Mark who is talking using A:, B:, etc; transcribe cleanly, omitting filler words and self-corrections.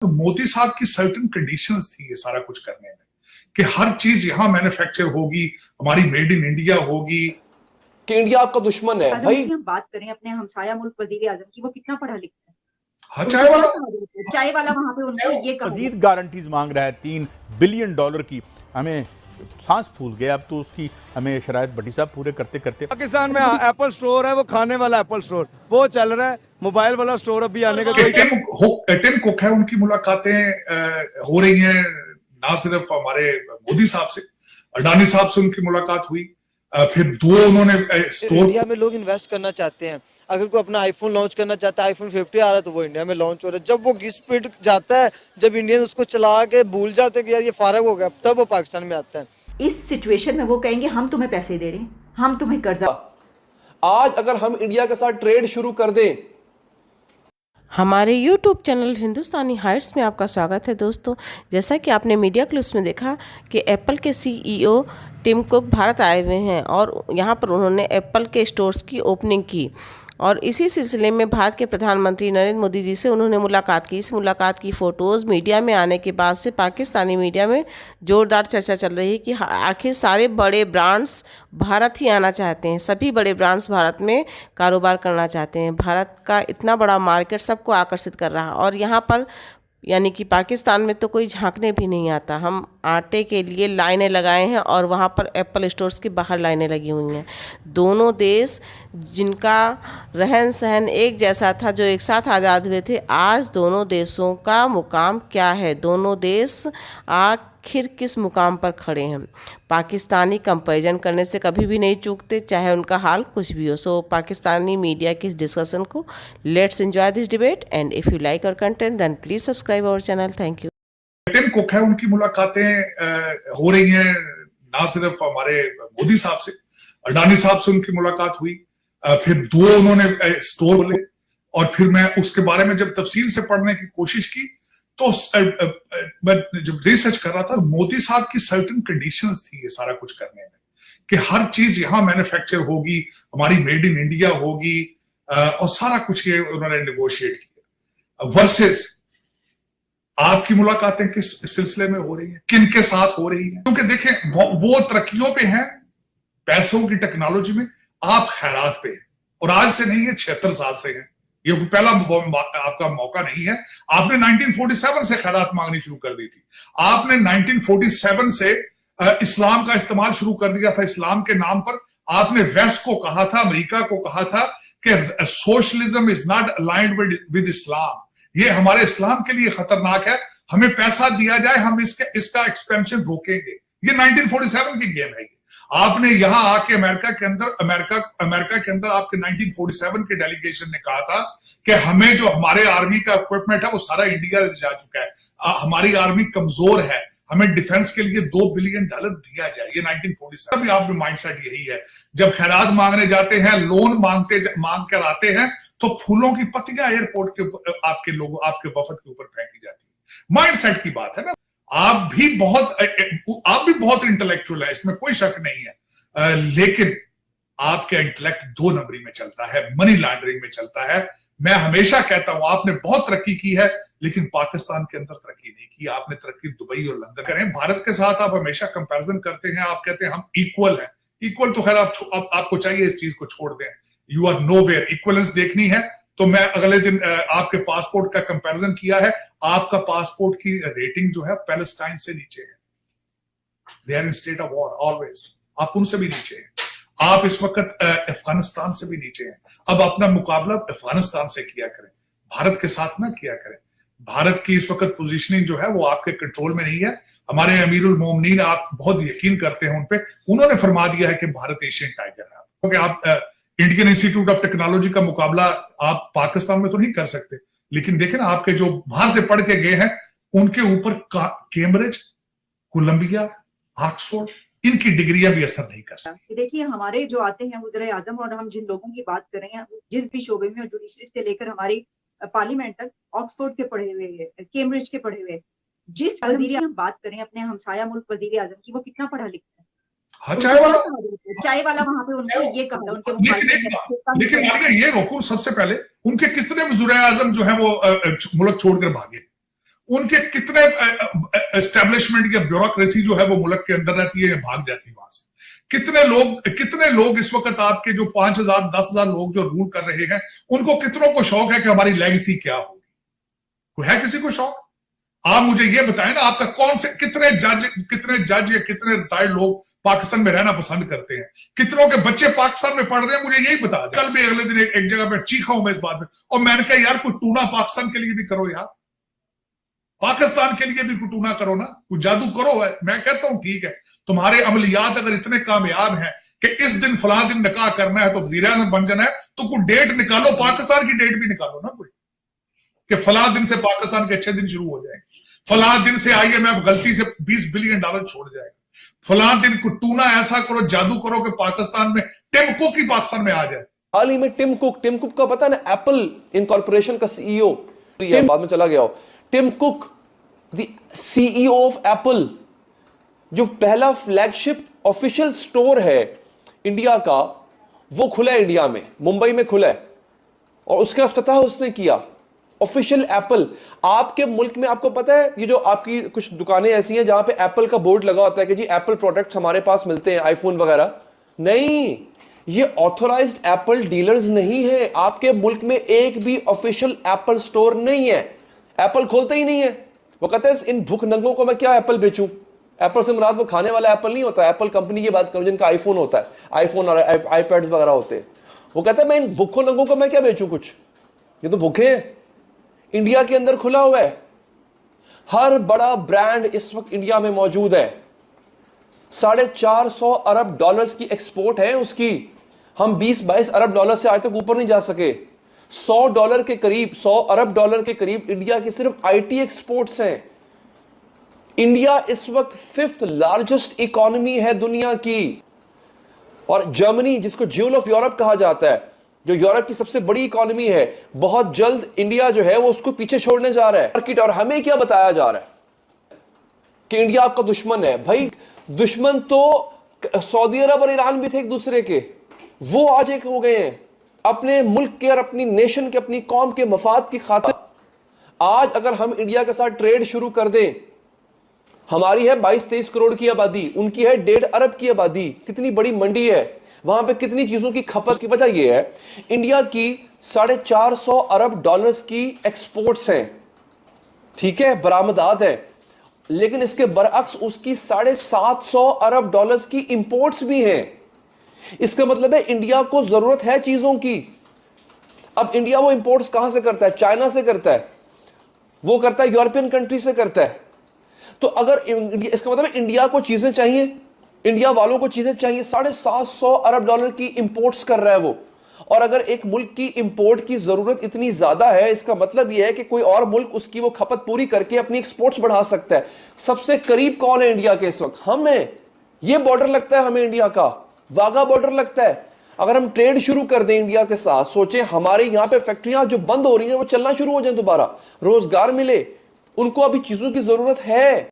A: तो मोदी साहब की सर्टेन कंडीशंस थी ये सारा कुछ करने में कि हर चीज यहां मैन्युफैक्चर होगी, हमारी मेड इन इंडिया होगी।
B: कि इंडिया आपका दुश्मन है भाई।
C: हम बात करें अपने हमसाया मुल्क वजीर आजम की, वो कितना पढ़ा लिखा है?
A: हाँ, चाय
C: वाला वहां पे उनको ये कहा
D: मजीद गारंटीज मांग रहा है $3 बिलियन की। हमें सांस फूल गया अब तो उसकी हमें शरायत भट्टी साहब पूरे करते करते।
E: पाकिस्तान में एप्पल स्टोर है, वो खाने वाला एप्पल स्टोर वो चल रहा है, मोबाइल वाला स्टोर अभी आने का कोई।
A: टिम कुक है, उनकी मुलाकातें हो रही हैं, ना सिर्फ हमारे मोदी साहब से, अडानी साहब से उनकी मुलाकात हुई। फिर दो उन्होंने स्टोर।
F: इंडिया में लोग इन्वेस्ट करना चाहते हैं, अगर कोई अपना आईफोन लॉन्च करना चाहता है, आईफोन 50 आ रहा है तो वो इंडिया में लॉन्च हो रहा है। जब वो स्पीड जाता है, जब इंडियन उसको चला के भूल जाते हैं कि यार ये फारग हो गया, तब वो पाकिस्तान में आता है।
C: इस सिचुएशन में वो कहेंगे हम तुम्हें पैसे दे रहे हैं, हम तुम्हें कर्जा।
B: आज अगर हम इंडिया के साथ ट्रेड शुरू कर दें।
G: हमारे YouTube चैनल हिंदुस्तानी हाइट्स में आपका स्वागत है दोस्तों। जैसा कि आपने मीडिया क्लिप्स में देखा कि एप्पल के CEO टिम कुक भारत आए हुए हैं और यहाँ पर उन्होंने एप्पल के स्टोर्स की ओपनिंग की और इसी सिलसिले में भारत के प्रधानमंत्री नरेंद्र मोदी जी से उन्होंने मुलाकात की। इस मुलाकात की फ़ोटोज़ मीडिया में आने के बाद से पाकिस्तानी मीडिया में ज़ोरदार चर्चा चल रही है कि आखिर सारे बड़े ब्रांड्स भारत ही आना चाहते हैं, सभी बड़े ब्रांड्स भारत में कारोबार करना चाहते हैं। भारत का इतना बड़ा मार्केट सबको आकर्षित कर रहा है और यहाँ पर यानी कि पाकिस्तान में तो कोई झांकने भी नहीं आता। हम आटे के लिए लाइनें लगाए हैं और वहाँ पर एप्पल स्टोर्स के बाहर लाइनें लगी हुई हैं। दोनों देश जिनका रहन सहन एक जैसा था, जो एक साथ आज़ाद हुए थे, आज दोनों देशों का मुकाम क्या है, दोनों देश आखिर किस मुकाम पर खड़े हैं। पाकिस्तानी कंपैरिजन करने से कभी भी नहीं चूकते, चाहे उनका हाल कुछ भी हो। सो पाकिस्तानी मीडिया की इस डिस्कशन को let's enjoy this debate and if you like our content then please subscribe our channel. Thank you.
A: Tim Cook है, उनकी मुलाकातें हो रही हैं, ना सिर्फ हमारे मोदी साहब से, अडानी साहब से उनकी मुलाकात हुई। फिर दो उन्होंने स्टोर बोले और फिर मैं उसके बारे में जब तफसील से पढ़ने की कोशिश की तो मैं जब रिसर्च कर रहा था, मोदी साहब की सर्टेन कंडीशंस थी ये सारा कुछ करने में कि हर चीज यहां मैन्युफैक्चर होगी, हमारी मेड इन इंडिया होगी और सारा कुछ ये उन्होंने नेगोशिएट किया। वर्सेस आपकी मुलाकातें किस सिलसिले में हो रही है, किन के साथ हो रही है? क्योंकि देखें वो तरक्कियों पे हैं, पैसों की टेक्नोलॉजी में, आप खैरात पे हैं और आज से नहीं है 76 साल से है। ये पहला आपका मौका नहीं है। आपने 1947 से खैरात मांगनी शुरू कर दी थी। आपने 1947 से इस्लाम का इस्तेमाल शुरू कर दिया था। इस्लाम के नाम पर आपने वेस्ट को कहा था, अमेरिका को कहा था कि socialism is not aligned with इस्लाम, ये हमारे इस्लाम के लिए खतरनाक है, हमें पैसा दिया जाए, हम इसका एक्सपेंशन रोकेंगे। ये 1947 की गेम है। आपने यहां आके अमेरिका के अंदर आपके 1947 के डेलीगेशन ने कहा था कि हमें जो हमारे आर्मी का इक्विपमेंट है वो सारा इंडिया जा चुका है, हमारी आर्मी कमजोर है, हमें डिफेंस के लिए $2 बिलियन दिया जाए। ये 1947 में आपका माइंडसेट यही है। जब खैरात मांगने जाते हैं, लोन मांग कर आते हैं तो फूलों की पत्तियां एयरपोर्ट के ऊपर आपके वफद के ऊपर फेंकी जाती है। माइंडसेट की बात है ना। आप भी बहुत इंटेलेक्चुअल है, इसमें कोई शक नहीं है, लेकिन आपका इंटेलेक्ट 2 नंबरी में चलता है, मनी लॉन्ड्रिंग में चलता है। मैं हमेशा कहता हूं आपने बहुत तरक्की की है, लेकिन पाकिस्तान के अंदर तरक्की नहीं की। आपने तरक्की दुबई और लंदन करें। भारत के साथ आप हमेशा कंपैरिजन करते हैं, आप कहते हैं हम इक्वल हैं। इक्वल तो खैर आपको चाहिए इस चीज को छोड़ दें, यू आर नोवेयर। इक्वलेंस देखनी है तो मैं अगले दिन आपके पासपोर्ट का कंपैरिजन किया है, आपका पासपोर्ट की रेटिंग जो है पैलेस्टाइन से नीचे है। They are in state of war always, आप उनसे भी नीचे हैं। आप इस वक्त अफगानिस्तान से भी नीचे हैं। अब अपना मुकाबला अफगानिस्तान से किया करें, भारत के साथ ना किया करें। भारत की इस वक्त पोजीशनिंग जो है वो आपके कंट्रोल में नहीं है। हमारे अमीरुल मोमिनीन, आप बहुत यकीन करते हैं उन पे, उन्होंने फरमा दिया है कि भारत एशियन टाइगर है। क्योंकि आप इंडियन इंस्टीट्यूट ऑफ टेक्नोलॉजी का मुकाबला आप पाकिस्तान में तो नहीं कर सकते, लेकिन देखें ना आपके जो बाहर से पढ़ के गए हैं उनके ऊपर कैम्ब्रिज, कोलंबिया, ऑक्सफोर्ड, इनकी डिग्रियां भी असर नहीं कर सकती।
C: देखिए हमारे जो आते हैं वज़ीर आज़म, और हम जिन लोगों की बात कर रहे हैं जिस भी शोबे में, जुडिशरी से लेकर हमारी पार्लियामेंट तक, ऑक्सफोर्ड के पढ़े हुए, कैम्ब्रिज के पढ़े हुए, जिस वजीर हम बात करें अपने हमसाया मुल्क वजीर आजम की, वो कितना पढ़ा लिखा है?
A: हाँ, चाय
C: वाला वहां पे उनको ये कहा उनके
A: लेकिन ये रोकू, सबसे पहले उनके कितने वज़ीर आज़म जो है वो मुल्क छोड़कर भागे। उनके कितने एस्टेब्लिशमेंट या ब्यूरोक्रेसी जो है वो मुल्क के अंदर रहती है या भाग जाती है वहां से। कितने लोग इस वक्त आपके जो 5,000 10,000 लोग जो रूल कर रहे हैं, उनको कितनों को शौक है कि हमारी लेगेसी क्या होगी? कोई है किसी को शौक? आप मुझे ये बताएं ना, आपका कितने जज या कितने रिटायर्ड लोग पाकिस्तान में रहना पसंद करते हैं? कितनों के बच्चे पाकिस्तान में पढ़ रहे हैं? मुझे यही बता दें। कल भी अगले दिन एक जगह पे चीखा हूं मैं इस बात में, और मैंने कहा यार कोई टूना पाकिस्तान के लिए भी करो यार, पाकिस्तान के लिए भी कुछ टूना करो ना, कुछ जादू करो है। मैं कहता हूं ठीक है, तुम्हारे अमलियात अगर इतने कामयाब हैं कि इस दिन फला दिन निकाह करना है तो वज़ीर आज़म बन जाना है, तो कोई डेट निकालो, पाकिस्तान की डेट भी निकालो ना कोई, कि फला दिन से पाकिस्तान के अच्छे दिन शुरू हो जाएंगे, फला दिन से IMF गलती से $20 बिलियन छोड़ जाएगा, फला दिन को टूना ऐसा करो, जादू करो कि पाकिस्तान में टिम कुक ही पाकिस्तान में आ जाए।
B: हाल ही में टिम कुक का पता है ना, एप्पल इनकॉर्पोरेशन का CEO बाद में चला गया हो। Tim Cook the CEO of Apple, जो पहला फ्लैगशिप ऑफिशियल स्टोर है इंडिया का, वो खुला है इंडिया में, मुंबई में खुला है, और उसका इफ्तिताह उसने किया। ऑफिशियल एप्पल आपके मुल्क में, आपको पता है ये जो आपकी कुछ दुकानें ऐसी हैं जहां पे एप्पल का बोर्ड लगा होता है कि जी एप्पल प्रोडक्ट्स हमारे पास मिलते हैं, आईफोन वगैरह, नहीं, ये ऑथोराइज्ड एप्पल डीलर्स नहीं है। आपके मुल्क में एक भी ऑफिशियल एप्पल स्टोर नहीं है, एप्पल खोलते ही नहीं है। वो कहते हैं इन भूख नंगों को मैं क्या एप्पल बेचूं? एप्पल से मुराद वो खाने वाला एप्पल नहीं होता, एप्पल कंपनी की बात करूं जिनका आईफोन होता है, आईफोन और आईपैड्स वगैरह होते हैं। वो कहते हैं मैं इन भूखों नंगों को मैं क्या बेचूं कुछ, ये तो भूखे हैं। इंडिया के अंदर खुला हुआ है, हर बड़ा ब्रांड इस वक्त इंडिया में मौजूद है। 450 अरब डॉलर्स की एक्सपोर्ट है उसकी, हम 20-22 अरब डॉलर से आज तक ऊपर नहीं जा सके। 100 अरब डॉलर के करीब इंडिया की सिर्फ IT एक्सपोर्ट्स हैं। इंडिया इस वक्त 5th लार्जेस्ट इकोनॉमी है दुनिया की, और जर्मनी जिसको ज्यूल ऑफ यूरोप कहा जाता है, जो यूरोप की सबसे बड़ी इकोनॉमी है, बहुत जल्द इंडिया जो है वो उसको पीछे छोड़ने जा रहा है मार्केट। और हमें क्या बताया जा रहा है कि इंडिया आपका दुश्मन है। भाई दुश्मन तो सऊदी अरब और ईरान भी थे एक दूसरे के, वो आज एक हो गए हैं अपने मुल्क के और अपनी नेशन के, अपनी कौम के मफाद की खातिर। आज अगर हम इंडिया के साथ ट्रेड शुरू कर दें, हमारी है 22-23 करोड़ की आबादी, उनकी है 1.5 अरब की आबादी, कितनी बड़ी मंडी है, वहां पे कितनी चीजों की खपत की वजह यह है इंडिया की 450 अरब डॉलर्स की एक्सपोर्ट्स हैं, ठीक है, बरामदात है, लेकिन इसके बरअक्स उसकी 750 अरब डॉलर्स की इंपोर्ट्स भी हैं। इसका मतलब है इंडिया को जरूरत है चीजों की। अब इंडिया वो इंपोर्ट्स कहां से करता है? चाइना से करता है, वो करता है यूरोपियन कंट्री से करता है। तो अगर इसका मतलब है इंडिया को चीजें चाहिए, इंडिया वालों को चीजें चाहिए, 750 अरब डॉलर की इंपोर्ट्स कर रहा है वो। और अगर एक मुल्क की इंपोर्ट की जरूरत इतनी ज्यादा है, इसका मतलब यह है कि कोई और मुल्क उसकी वो खपत पूरी करके अपनी एक्सपोर्ट्स बढ़ा सकता है। सबसे करीब कौन है इंडिया के इस वक्त? हम हैं। ये बॉर्डर लगता है हमें इंडिया का, वाघा बॉर्डर लगता है। अगर हम ट्रेड शुरू कर दें इंडिया के साथ, सोचें हमारे यहां पे फैक्ट्रियां जो बंद हो रही हैं वो चलना शुरू हो जाए, दोबारा रोजगार मिले, उनको अभी चीजों की जरूरत है।